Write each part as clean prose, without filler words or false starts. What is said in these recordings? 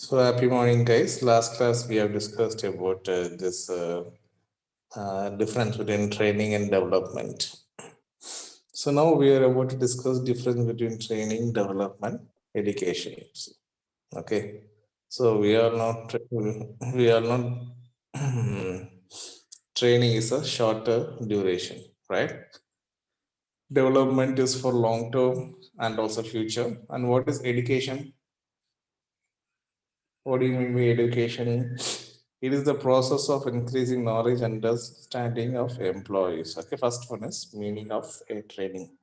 So happy morning, guys. Last class we have discussed about this difference between training and development. So now we are about to discuss difference between training, development, education. Okay. So we are not training is a shorter duration, right? Development is for long term and also future. And what is education? What do you mean by education? It is the process of increasing knowledge and understanding of employees. Okay, first one is meaning of a training.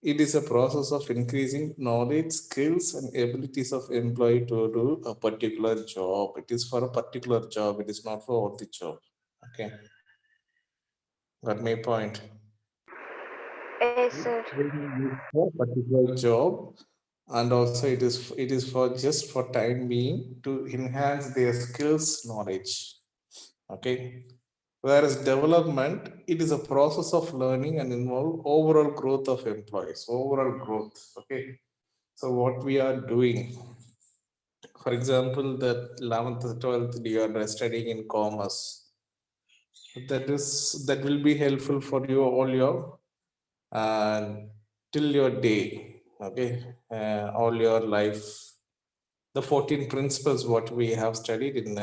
It is a process of increasing knowledge, skills, and abilities of employee to do a particular job. It is for a particular job. It is not for all the job. Okay, got my point. Yes, sir. Training is for a particular job, and also it is for just for time being to enhance their skills, knowledge. Okay. Whereas development, it is a process of learning and involve overall growth of employees, overall growth. Okay. So what we are doing, for example, that 11th, 12th, you are studying in commerce. That will be helpful for you all your uh, till your day. Okay. All your life. The 14 principles what we have studied in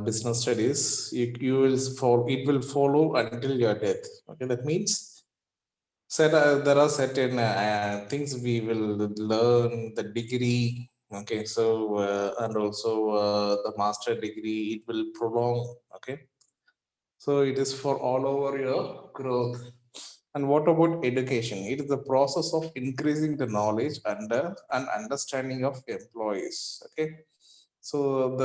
business studies, you will follow, it will follow until your death. Okay, that means there are certain things we will learn, the degree. Okay, so and also the master degree, it will prolong. Okay, so it is for all over your growth. And what about education? It is the process of increasing the knowledge and understanding of employees. Okay, so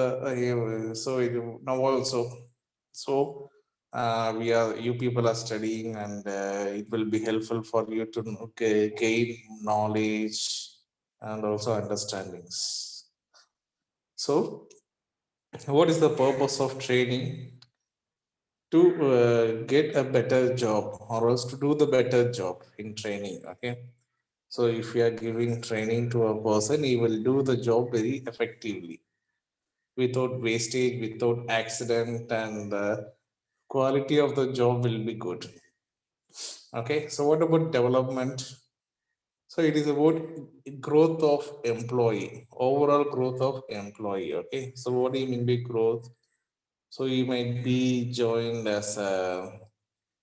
now also, so we are you people are studying, and it will be helpful for you to gain knowledge and also understandings. So, what is the purpose of training? To get a better job, or else to do the better job in training. Okay, so if you are giving training to a person, he will do the job very effectively without wastage, without accident, and the quality of the job will be good. Okay, so what about development? So it is about growth of employee, overall growth of employee. Okay, so what do you mean by growth? So he might be joined as a,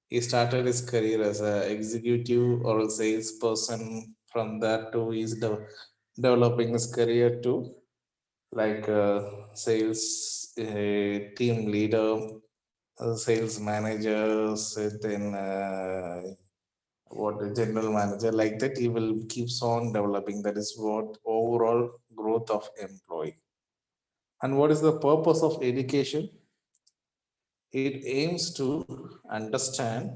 he started his career as a executive or a salesperson. From that to he's developing his career to like sales team leader, sales managers, then what the general manager, like that. He will keeps on developing. That is what overall growth of employee. And what is the purpose of education? It aims to understand,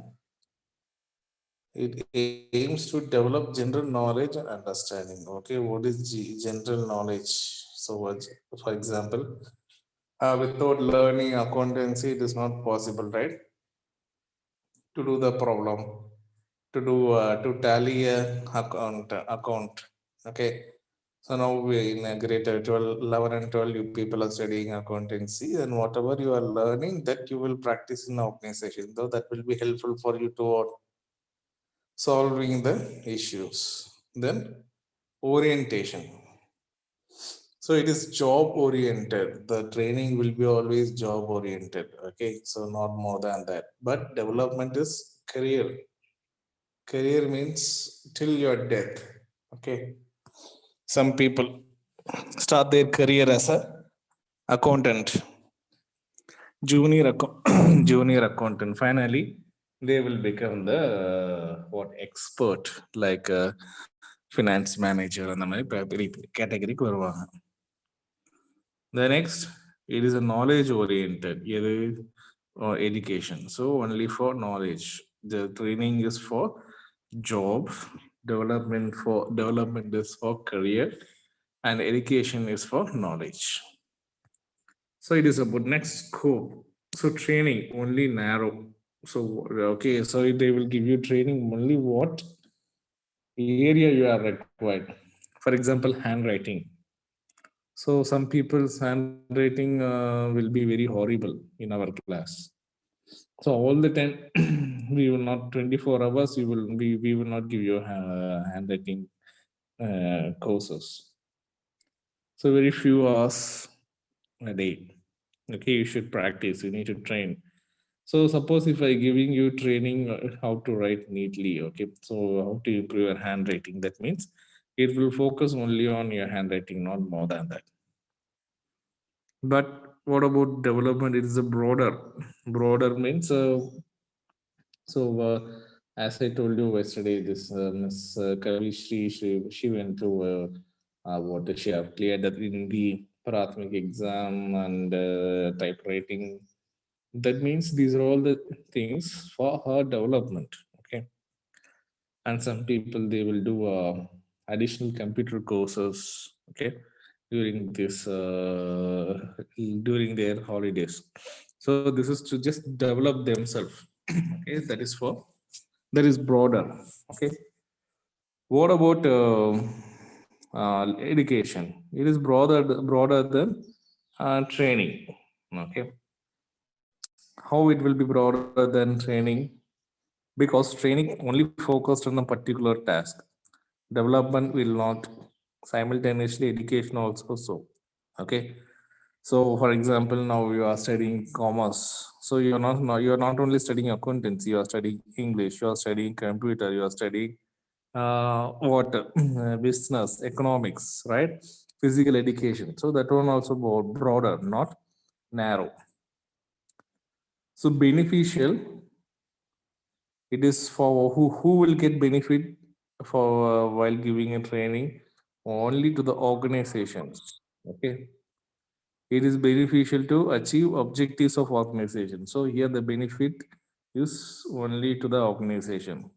it aims to develop general knowledge and understanding. Okay, what is general knowledge? So, for example, without learning accountancy, it is not possible, right? To do the problem, to tally a account. Okay, so now we in a greater 12, 11 and 12, you people are studying accountancy, and whatever you are learning, that you will practice in the organization, though that will be helpful for you to solving the issues. Then orientation. So it is job oriented. The training will be always job oriented. Okay, so not more than that. But development is career. Career means till your death. Okay, some people start their career as a accountant, junior accountant. Finally they will become the what expert, like finance manager அந்த மாதிரி கேட்டகரிக்கு வருவாங்க. The next, it is a knowledge oriented education. So only for knowledge. The training is for job, development is for career, and education is for knowledge. So it is about next scope. So training only narrow. So okay, so they will give you training only what area you are required. For example, handwriting. So some people's handwriting will be very horrible in our class. So all the time, we will not 24 hours. We will not give you handwriting courses. So very few hours a day. Okay, you should practice. You need to train. So suppose if I giving you training how to write neatly. Okay, so how to improve your handwriting. That means it will focus only on your handwriting, not more than that. But what about development? It is a broader means so, as I told you yesterday, this Miss Kavishri, she went to what she have cleared that in the Prathmik exam and typewriting. That means these are all the things for her development. Okay, and some people they will do additional computer courses. Okay, during this during their holidays. So this is to just develop themselves. Okay, that is for that is broader. Okay, what about education? It is broader than training. Okay, how it will be broader than training? Because training only focused on a particular task, development will not. Simultaneously education also so. Okay, so for example, now you are studying commerce, so you are not only studying accountancy, you are studying English, you are studying computer, you are studying what business, economics, right? Physical education, so that one also broader, not narrow. So beneficial, it is for who will get benefit for while giving a training, only to the organizations. Okay, it is beneficial to achieve objectives of organization. So here the benefit is only to the organization,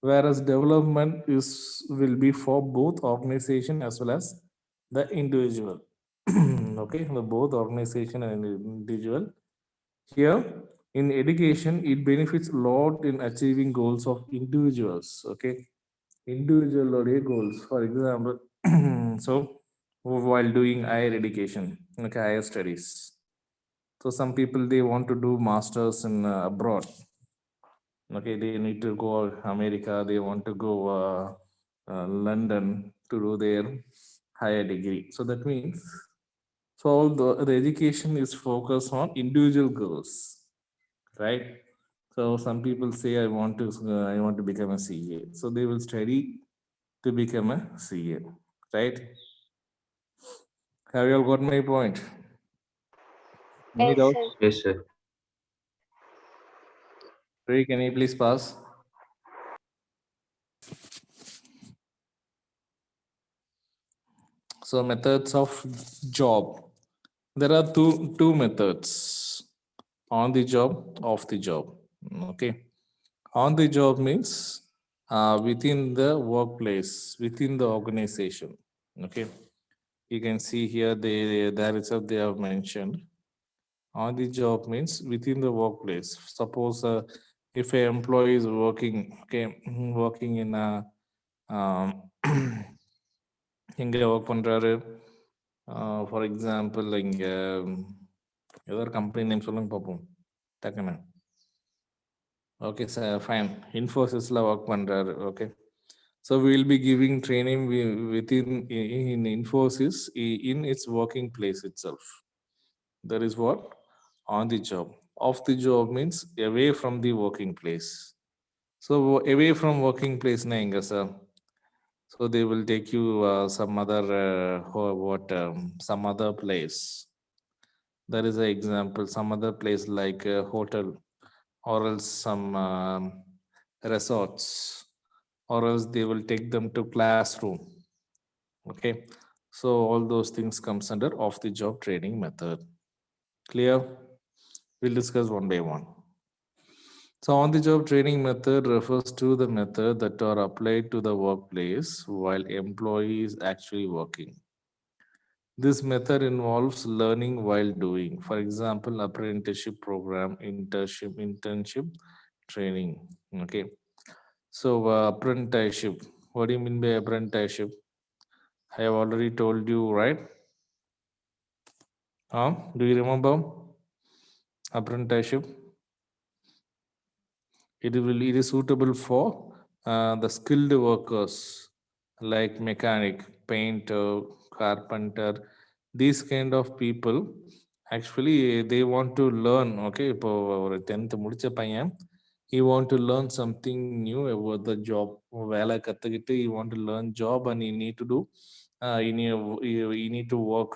whereas development is will be for both organization as well as the individual. Okay, the both organization and individual. Here in education, it benefits a lot in achieving goals of individuals. Okay, individual or a goals. For example, so while doing higher education, okay, higher studies. So some people they want to do masters in abroad. Okay, they need to go America. They want to go London to do their higher degree. So that means so all the education is focused on individual goals, right? So some people say I want to become a CA. So they will study to become a CA, right? Have you all got my point? Any Yes, doubts? sir. Yes, sir. Ray, can you please pass? So methods of job. There are two methods: on the job, off the job. Okay, on the job means within the workplace, within the organization. Okay, you can see here there itself they have mentioned. On the job means within the workplace. Suppose if an employee is working, okay, working in a இங்க work பண்றாரு. For example இங்க ஏதோ ஒரு company name சொல்லுங்க பார்ப்போம் டக்குன்னு. Okay sir, fine, இன்ஃபோசிஸ்ல work பண்றாரு. Okay, so we will be giving training within in Infosys in its working place itself. That is what on the job. Off the job means away from the working place. So away from working place na inga sir. So they will take you some other some other place. There is an example, some other place like a hotel, or else some resorts, or else they will take them to classroom. Okay, so all those things comes under off the job training method. Clear? We'll discuss one by one. So on the job training method refers to the method that are applied to the workplace while employee is actually working. This method involves learning while doing. For example, apprenticeship program, internship training. Okay, so apprenticeship, what do you mean by apprenticeship? I have already told you, right? Do you remember apprenticeship? It is suitable for the skilled workers like mechanic, painter, carpenter. These kind of people actually they want to learn. Okay, இப்போ ஒரு 10th முடிச்ச பையன் he want to learn something new about the job. வேலை கத்துக்கிட்டு he want to learn job and he need to do he need to work.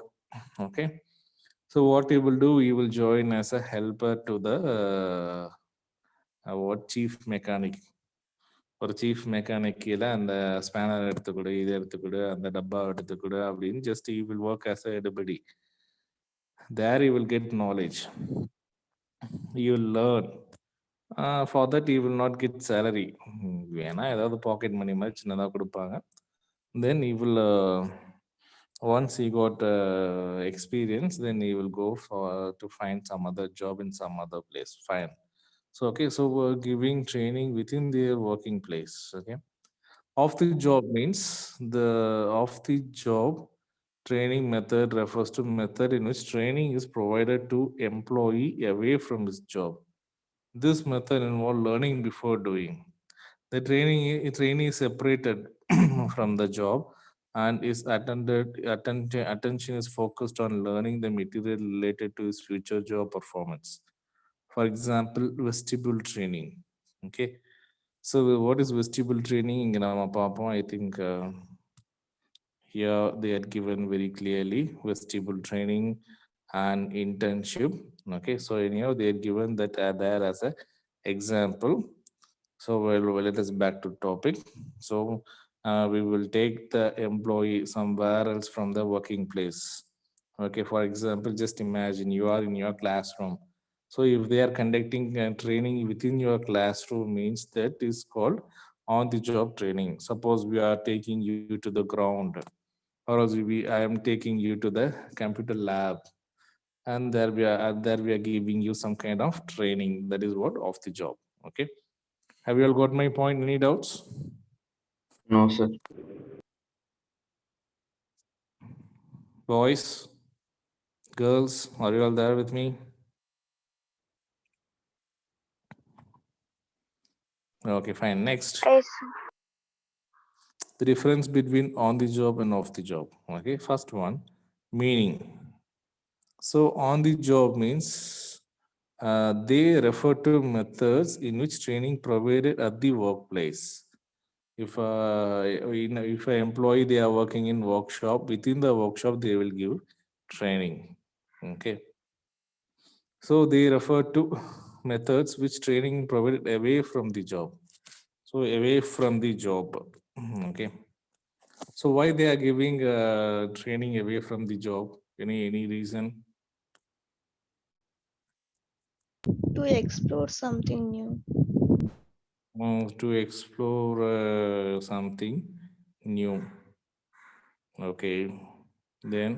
Okay, so what he will do, he will join as a helper to the what chief mechanic. ஒரு chief mechanic கீழே அந்த spanner எடுத்துக்கொடு, இது எடுத்துக்கொடு, அந்த டப்பா எடுத்துக்கொடு அப்படின்னு just you will work as எடுபடி. There you will get knowledge, you will learn. For that you will not get salary. வேணா ஏதாவது பாக்கெட் மணி மாதிரி சின்னதாக கொடுப்பாங்க. Then you will once he got experience, then he will go to find some other job in some other place. Fine. So okay, so we're giving training within their working place. Okay, off the job means the off the job training method refers to method in which training is provided to employee away from his job. This method involves learning before doing. The training is separated from the job and is attention is focused on learning the material related to his future job performance. For example, vestibule training. Okay, so what is vestibule training? I think here they are given very clearly vestibule training and internship. Okay, so anyhow they are given that there as a example. So well, let us back to topic. So we will take the employee somewhere else from the working place. Okay, for example, just imagine you are in your classroom. So if they are conducting training within your classroom, means that is called on the job training. Suppose we are taking you to the ground, or else I am taking you to the computer lab, and there we are giving you some kind of training. That is what off the job. Okay, have you all got my point? Any doubts? No, sir. Boys, girls, are you all there with me? Okay, fine. Next, Yes. the difference between on the job and off the job. Okay, first one, meaning. So on the job means they refer to methods in which training provided at the workplace. If if an employee they are working in workshop, within the workshop they will give training. Okay, so they refer to methods which training provided away from the job. So away from the job. Okay, so why they are giving training away from the job? Any reason? To explore something new. To explore something new. Okay, then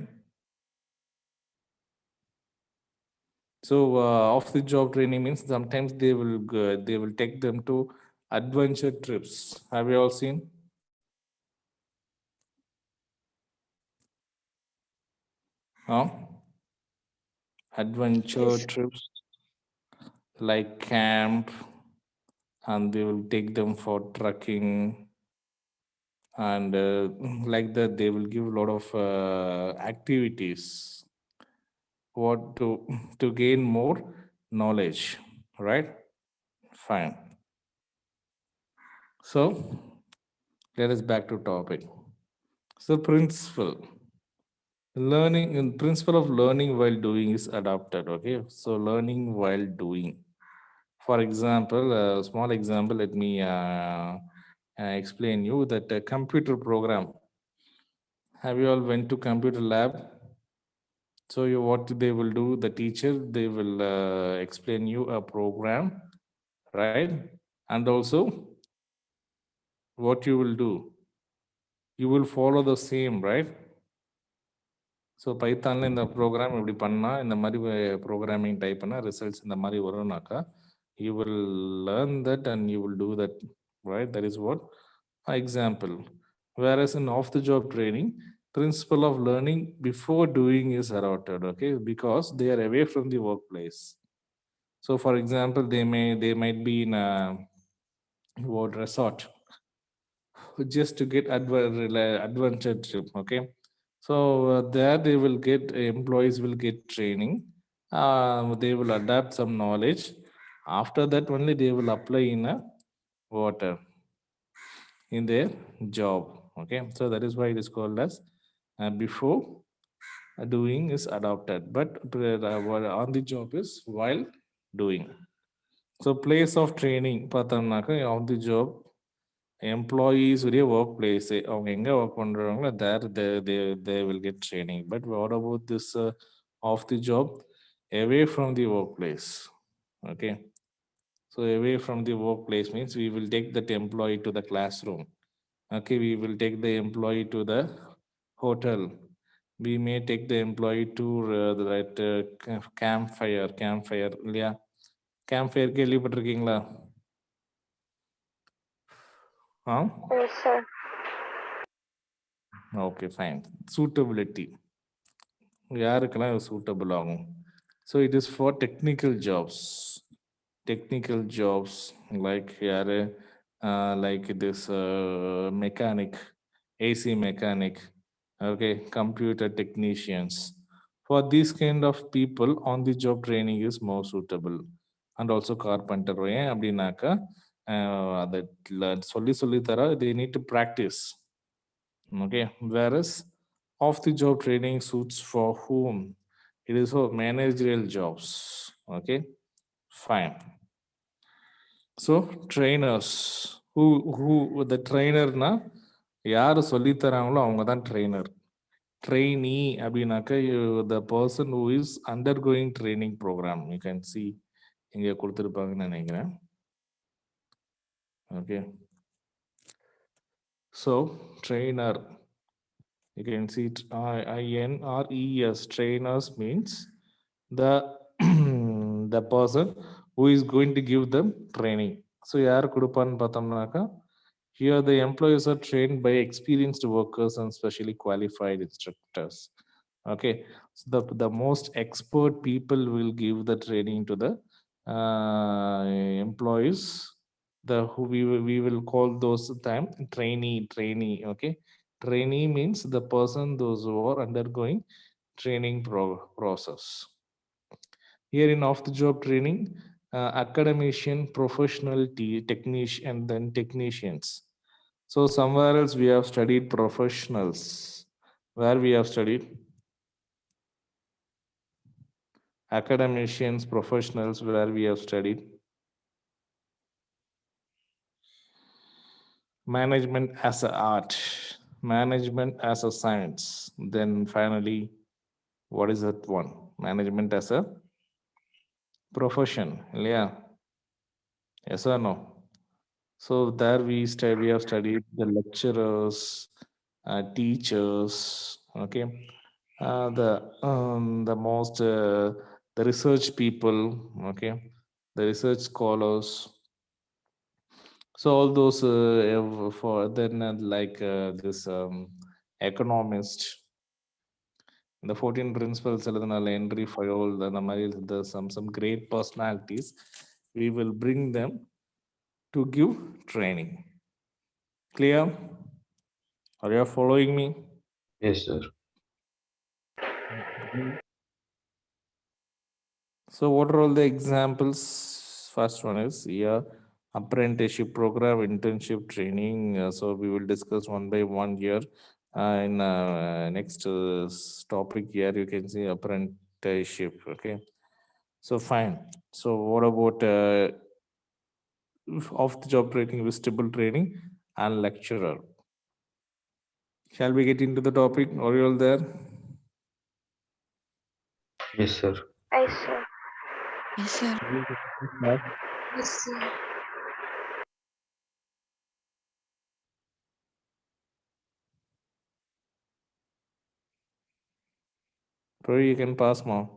so off the job training means sometimes they will take them to adventure trips. Have you all seen? Adventure Yes. trips like camp, and they will take them for trekking, and like that they will give a lot of activities what to gain more knowledge, right? Fine. So let us back to topic. So principle of learning while doing is adopted. Okay, so learning while doing. For example, a small example, let me explain you that a computer program. Have you all went to computer lab? So what they will do, the teacher, they will explain you a program, right? And also what you will do, you will follow the same, right? So பைத்தானில் இந்த program இப்படி பண்ணால் இந்த மாதிரி programming type பண்ணால் results இந்த மாதிரி வரும்னாக்கா you will learn that and you will do that, right? That is what example. Whereas in off the job training, principle of learning before doing is adopted, okay, because they are away from the workplace. So for example, they might be in a what resort just to get adventure trip, okay. So there they will get employees will get training. They will adapt some knowledge. After that only they will apply in a water in their job, okay. So that is why it is called as before doing is adopted, but on the job is while doing. So place of training பார்த்தோம்னாக்க on the job employees உடைய work place அவங்க எங்க work பண்றாங்களோ there they will get training. But what about this off the job, away from the workplace, okay. So away from the workplace means we will take that employee to the classroom, okay. We will take the employee to the hotel. We may take the employee to that campfire இல்லையா? campfire கேள்விப்பட்டிருக்கீங்களா? Yes, sir. Okay, fine. Suitability. யாருக்கெல்லாம் suitable ஆகும்? So it is for technical jobs. Technical jobs like யாரு like this mechanic, AC mechanic, okay, computer technicians. For these kind of people, on the job training is more suitable. And also carpenter ஏன் அப்படின்னாக்கா அதை சொல்லி தர they need to practice, okay. Whereas off the job training suits for whom? It is for managerial jobs, okay, fine. So trainers, who the trainer na யாரு சொல்லி தராங்களோ அவங்க தான் trainer. Trainee அப்படின்னாக்க the person who is undergoing training program. You can see இங்க கொடுத்திருப்பாங்கன்னு நினைக்கிறேன், okay. So trainer, you can see INRES, trainers means the the person who is going to give them training. So யார் கொடுப்பான்னு பார்த்தோம்னாக்கா here the employees are trained by experienced workers and specially qualified instructors, okay. So the most expert people will give the training to the employees. The who we will call those time trainee, okay. Trainee means the person those who are undergoing training process. Here in off the job training, academician, professional, technician, and then technicians. So somewhere else we have studied professionals. Where we have studied academicians, professionals, where we have studied management as an art, management as a science. Then finally, what is that one? Management as a profession, yeah. Yes or no? So there we have studied the lecturers, teachers, okay, the most the research people, okay, the research scholars. So all those for then like this economist, the 14 principles Henry Fayol, the some great personalities, we will bring them to give training. Clear? Are you following me? Yes, sir. So what are all the examples? First one is here, apprenticeship program, internship training. So we will discuss one by one here. In next topic here, you can see apprenticeship, okay. So fine. So what about off the job training, vestibular training, and lecturer? Shall we get into the topic? Are you all there? Yes, sir. Yes, sir. Yes, sir. Yes, sir. Probably you can pass more.